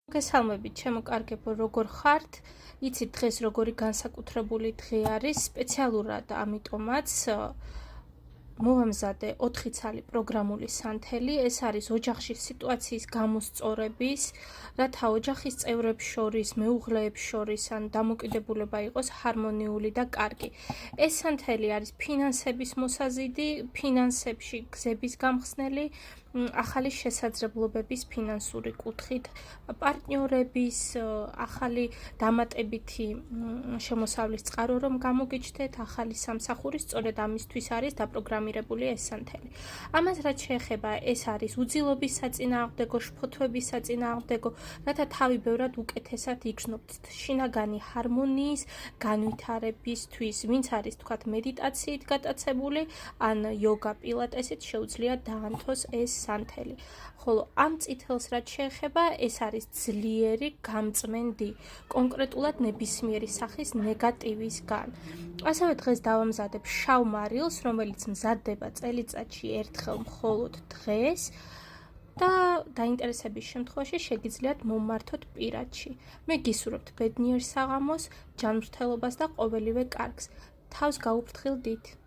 მოგესალმებით, ჩემო კარგებო, როგორ ხართ? იცით დღეს როგორი განსაკუთრებული დღე არის, სპეციალურად ამიტომაც მოვამზადე 4 ცალი პროგრამული სანთელი. ეს არის ოჯახში სიტუაციის გამოსწორების, რათა ოჯახის წევრებს შორის, მეუღლეებს შორის ან დამოკიდებულება იყოს ჰარმონიული და კარგი. ეს სანთელი არის ფინანსების მოსაზიდი, ფინანსებში გზების გამხსნელი, ახალი შესაძლებლობების ფინანსური კუთხით, პარტნიორების ახალი დამატებითი შემოსავლის წყარო რომ გამოგიჩნდეთ, ახალი სამსახური სწორედ ამისთვის არის დაპროგრამირებული ეს სანთელი. ამას რაც შეეხება, ეს არის უძილობის საწინააღმდეგო, შფოთვების საწინააღმდეგო, რათა თავი ბევრად უკეთესად იგრძნობთ შინაგანი ჰარმონიის განვითარებისთვის, ვინც არის თქვათ მედიტაციით გატაცებული, ან იოგა, პილატესით შეუძლია დაანთოს ეს სანთელი. ხოლო ამ წითელს რაც შეეხება, ეს არის ძლიერი გამწმენდი, კონკრეტულად ნებისმიერი სახის ნეგატივისგან. ასევე დღეს დავამზადებ შავ მარილს, რომელიც მზადდება წელიწადში ერთხელ მხოლოდ დღეს და დაინტერესების შემთხვევაში შეგიძლიათ მომმართოთ პირადში. მე გისურვებთ ბედნიერ საღამოს, ჯანმრთელობას და ყოველივე კარგს. თავს გაუფრთხილდით.